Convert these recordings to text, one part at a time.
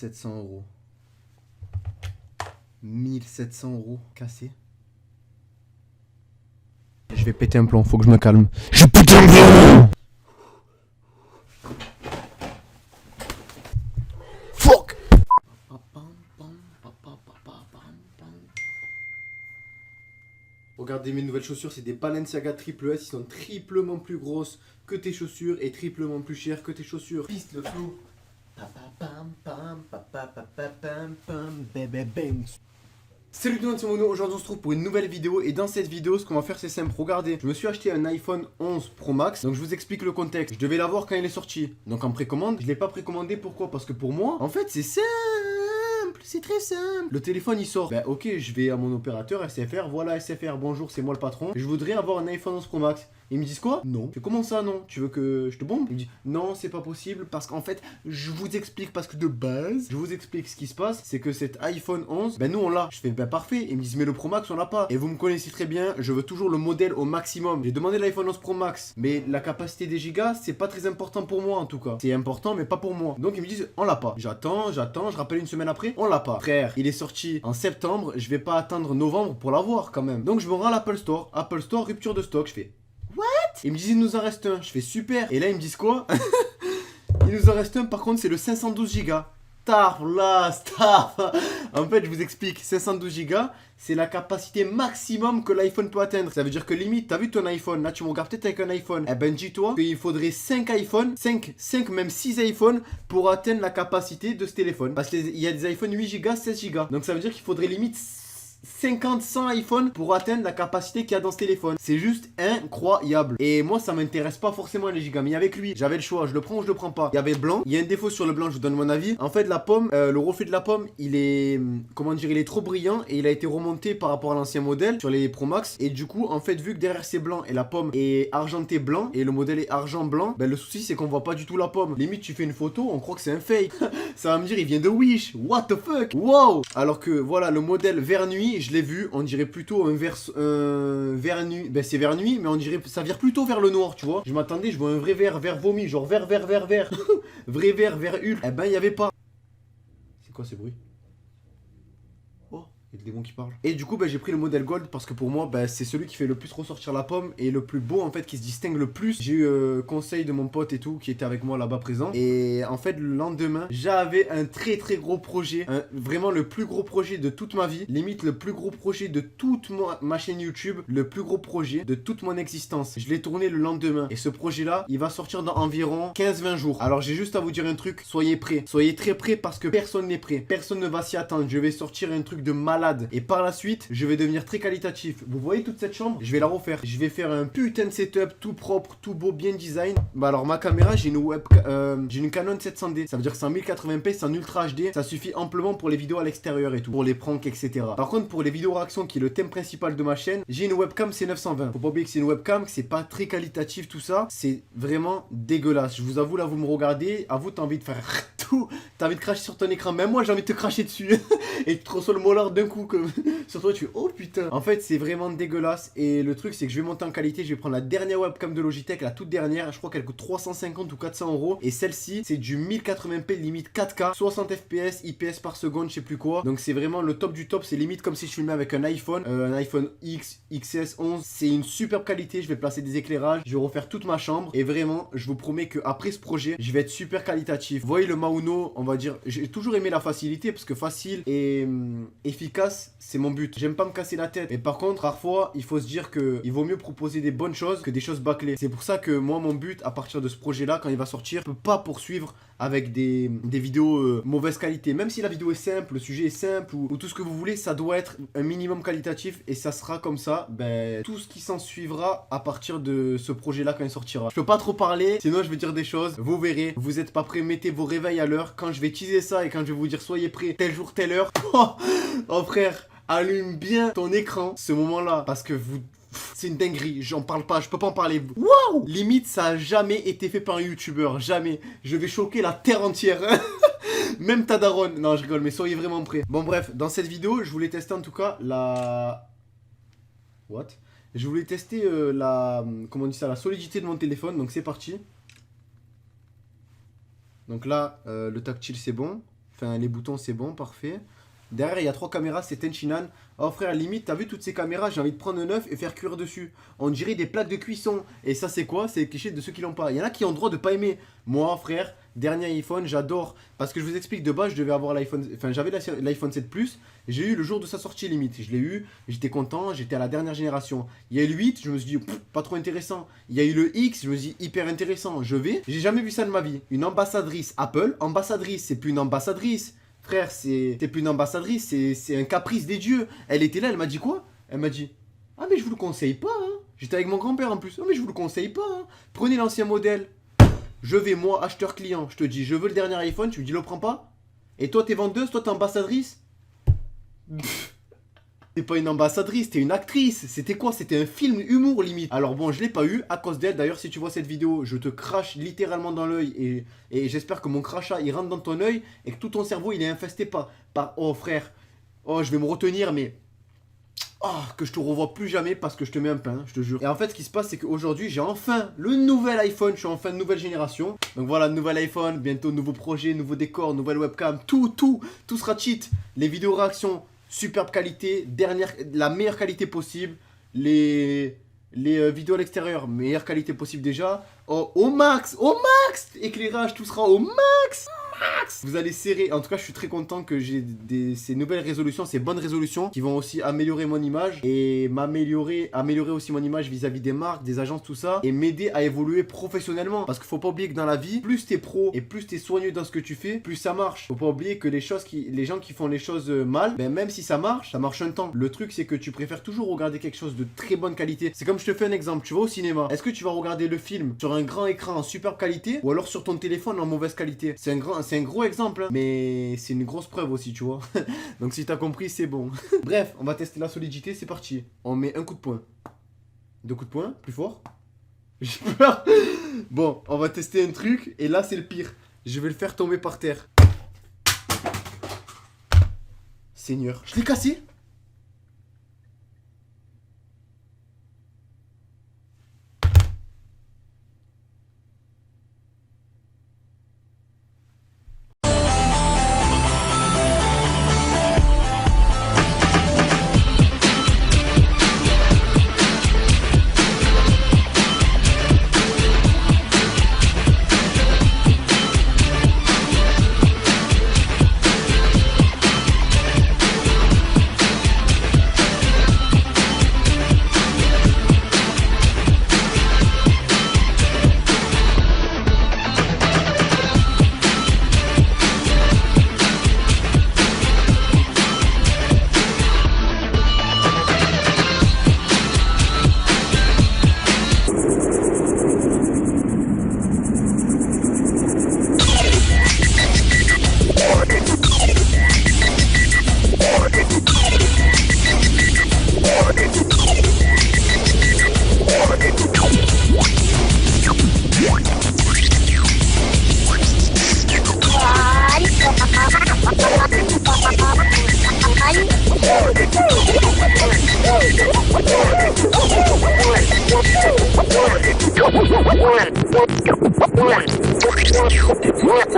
1700 €. 1700 € cassé. Je vais péter un plomb, faut que je me calme. Je vais péter un plomb. Fuck. Regardez mes nouvelles chaussures, c'est des Balenciaga Triple S, ils sont triplement plus grosses que tes chaussures et triplement plus chères que tes chaussures. Piste le flow. Salut tout le monde, c'est Mono. Aujourd'hui on se retrouve pour une nouvelle vidéo et dans cette vidéo ce qu'on va faire c'est simple. Regardez, je me suis acheté un iPhone 11 Pro Max, donc je vous explique le contexte. Je devais l'avoir quand il est sorti, donc en précommande. Je l'ai pas précommandé, pourquoi? Parce que pour moi, en fait c'est simple. C'est très simple. Le téléphone il sort. Ben ok, je vais à mon opérateur SFR. Voilà SFR, bonjour, c'est moi le patron. Je voudrais avoir un iPhone 11 Pro Max. Ils me disent quoi? Non. Je fais comment ça non? Tu veux que je te bombe? Il me dit non, c'est pas possible parce qu'en fait, je vous explique parce que de base, je vous explique ce qui se passe, c'est que cet iPhone 11, ben nous on l'a. Je fais ben parfait. Ils me disent mais le Pro Max on l'a pas. Et vous me connaissez très bien, je veux toujours le modèle au maximum. J'ai demandé l'iPhone 11 Pro Max, mais la capacité des gigas, c'est pas très important pour moi en tout cas. C'est important mais pas pour moi. Donc ils me disent on l'a pas. J'attends, je rappelle une semaine après, on l'a pas. Frère, il est sorti en septembre, je vais pas attendre novembre pour l'avoir quand même. Donc je me rends à l'Apple Store. Apple Store, rupture de stock, je fais what? Ils me disent il nous en reste un. Je fais super. Et là ils me disent quoi? Il nous en reste un, par contre c'est le 512 Go. Taf là, taf. En fait je vous explique, 512 Go c'est la capacité maximum que l'iPhone peut atteindre. Ça veut dire que limite, t'as vu ton iPhone, là tu me regardes peut-être avec un iPhone. Eh ben dis-toi qu'il faudrait 5 iPhones, 5 même 6 iPhones pour atteindre la capacité de ce téléphone. Parce qu'il y a des iPhones 8 Go, 16 Go. Donc ça veut dire qu'il faudrait limite 50, 100 iPhones pour atteindre la capacité qu'il y a dans ce téléphone. C'est juste incroyable. Et moi, ça m'intéresse pas forcément les gigas. Mais avec lui, j'avais le choix. Je le prends ou je le prends pas. Il y avait blanc. Il y a un défaut sur le blanc, je vous donne mon avis. En fait, la pomme, le reflet de la pomme, il est, comment dire, il est trop brillant. Et il a été remonté par rapport à l'ancien modèle sur les Pro Max. Et du coup, en fait, vu que derrière c'est blanc et la pomme est argentée blanc et le modèle est argent blanc, ben le souci c'est qu'on voit pas du tout la pomme. Limite, tu fais une photo, on croit que c'est un fake. Ça va me dire, il vient de Wish. What the fuck? Wow. Alors que voilà, le modèle vert nuit, je l'ai vu, on dirait plutôt un vert nuit. Ben c'est vert nuit, mais on dirait ça vire plutôt vers le noir, tu vois. Je m'attendais, je vois un vrai vert vomi, genre vert. Vrai vert Hulk. Eh ben il y avait pas. C'est quoi ces bruits? Il y a des démons qui parlent. Et du coup, bah, j'ai pris le modèle Gold parce que pour moi, bah, c'est celui qui fait le plus ressortir la pomme et le plus beau en fait, qui se distingue le plus. J'ai eu conseil de mon pote et tout qui était avec moi là-bas présent. Et en fait, le lendemain, j'avais un très gros projet. Vraiment le plus gros projet de toute ma vie. Limite le plus gros projet de toute ma chaîne YouTube. Le plus gros projet de toute mon existence. Je l'ai tourné le lendemain. Et ce projet-là, il va sortir dans environ 15-20 jours. Alors j'ai juste à vous dire un truc, soyez prêts. Soyez très prêts parce que personne n'est prêt. Personne ne va s'y attendre. Je vais sortir un truc de malade. Et par la suite, je vais devenir très qualitatif. Vous voyez toute cette chambre? Je vais la refaire. Je vais faire un putain de setup tout propre, tout beau, bien design. Bah alors ma caméra, j'ai une Canon 700D. Ça veut dire que c'est en 1080p, c'est en Ultra HD. Ça suffit amplement pour les vidéos à l'extérieur et tout. Pour les pranks, etc. Par contre, pour les vidéos réactions, qui est le thème principal de ma chaîne, j'ai une webcam C920. Faut pas oublier que c'est une webcam, que c'est pas très qualitatif tout ça. C'est vraiment dégueulasse. Je vous avoue, là, vous me regardez. À vous, t'as envie de faire tout. T'as envie de cracher sur ton écran. Même moi, j'ai envie de te cracher dessus. Et tu te reçois le molar d'un coup comme sur toi, tu fais oh putain. En fait, c'est vraiment dégueulasse. Et le truc, c'est que je vais monter en qualité. Je vais prendre la dernière webcam de Logitech, la toute dernière. Je crois qu'elle coûte 350 ou 400 €. Et celle-ci, c'est du 1080p limite 4K, 60 fps, IPS par seconde, je sais plus quoi. Donc c'est vraiment le top du top. C'est limite comme si je filmais avec un iPhone X, XS 11. C'est une superbe qualité. Je vais placer des éclairages. Je vais refaire toute ma chambre. Et vraiment, je vous promets que après ce projet, je vais être super qualitatif. Vous voyez le Mauno, on va dire, j'ai toujours aimé la facilité parce que facile et efficace, c'est mon but. J'aime pas me casser la tête. Mais par contre, parfois, il faut se dire que il vaut mieux proposer des bonnes choses que des choses bâclées. C'est pour ça que moi, mon but, à partir de ce projet-là, quand il va sortir, je peux pas poursuivre avec des vidéos mauvaise qualité. Même si la vidéo est simple, le sujet est simple ou tout ce que vous voulez, ça doit être un minimum qualitatif et ça sera comme ça, ben, tout ce qui s'en suivra à partir de ce projet-là quand il sortira. Je peux pas trop parler, sinon je vais dire des choses. Vous verrez, vous êtes pas prêts, mettez vos réveils à l'heure. Quand je vais teaser ça et quand je vais vous dire soyez prêts, tel jour, telle heure. Oh frère, allume bien ton écran ce moment-là parce que vous... C'est une dinguerie, j'en parle pas, je peux pas en parler. Waouh! Limite, ça a jamais été fait par un youtubeur, jamais. Je vais choquer la terre entière. Même ta daronne. Non, je rigole, mais soyez vraiment prêts. Bon, bref, dans cette vidéo, je voulais tester en tout cas la... What? Je voulais tester la... Comment on dit ça? La solidité de mon téléphone, donc c'est parti. Donc là, le tactile, c'est bon. Enfin, les boutons, c'est bon, parfait. Derrière, il y a 3 caméras, c'est Tenchinan. Oh frère, limite, t'as vu toutes ces caméras, j'ai envie de prendre un œuf et faire cuire dessus. On dirait des plaques de cuisson. Et ça, c'est quoi? C'est les clichés de ceux qui l'ont pas. Il y en a qui ont le droit de pas aimer. Moi, frère, dernier iPhone, j'adore. Parce que je vous explique, de base, je devais avoir l'iPhone... Enfin, j'avais l'iPhone 7 Plus. J'ai eu le jour de sa sortie, limite. Je l'ai eu, j'étais content, j'étais à la dernière génération. Il y a eu le 8, je me suis dit, pas trop intéressant. Il y a eu le X, je me suis dit, hyper intéressant. J'ai jamais vu ça de ma vie. Une ambassadrice Apple. Ambassadrice, c'est plus une ambassadrice. Frère, c'est plus une ambassadrice, c'est un caprice des dieux. Elle était là, elle m'a dit quoi? Elle m'a dit, ah mais je vous le conseille pas, hein. J'étais avec mon grand-père en plus. Ah mais je vous le conseille pas, hein. Prenez l'ancien modèle. Je vais, moi, acheteur client, je te dis, je veux le dernier iPhone, tu me dis, le prends pas? Et toi, t'es vendeuse, toi, t'es ambassadrice? T'es pas une ambassadrice, t'es une actrice. C'était quoi? C'était un film humour limite. Alors bon, je l'ai pas eu à cause d'elle. D'ailleurs, si tu vois cette vidéo, je te crache littéralement dans l'œil. Et j'espère que mon crachat, il rentre dans ton œil et que tout ton cerveau, il est infesté par... Oh frère, oh je vais me retenir, mais... Oh, que je te revois plus jamais parce que je te mets un pain, je te jure. Et en fait, ce qui se passe, c'est qu'aujourd'hui, j'ai enfin le nouvel iPhone. Je suis enfin de nouvelle génération. Donc voilà, nouvel iPhone, bientôt nouveau projet, nouveau décor, nouvelle webcam. Tout sera cheat. Les vidéos réactions, superbe qualité, la meilleure qualité possible. Les vidéos à l'extérieur, meilleure qualité possible déjà. Oh, au max, éclairage, tout sera au max. Vous allez serrer, en tout cas je suis très content que j'ai ces nouvelles résolutions, ces bonnes résolutions qui vont aussi améliorer mon image et améliorer aussi mon image vis-à-vis des marques, des agences, tout ça, et m'aider à évoluer professionnellement. Parce qu'il faut pas oublier que dans la vie, plus t'es pro et plus t'es soigneux dans ce que tu fais, plus ça marche. Faut pas oublier que les gens qui font les choses mal, ben même si ça marche un temps. Le truc c'est que tu préfères toujours regarder quelque chose de très bonne qualité. C'est comme je te fais un exemple, tu vas au cinéma, est-ce que tu vas regarder le film sur un grand écran en superbe qualité ou alors sur ton téléphone en mauvaise qualité? C'est un gros exemple, hein, mais c'est une grosse preuve aussi, tu vois. Donc si t'as compris, c'est bon. Bref, on va tester la solidité, c'est parti. On met un coup de poing. 2 coups de poing, plus fort. J'ai peur. Bon, on va tester un truc, et là c'est le pire. Je vais le faire tomber par terre. Seigneur, je l'ai cassé.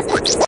One.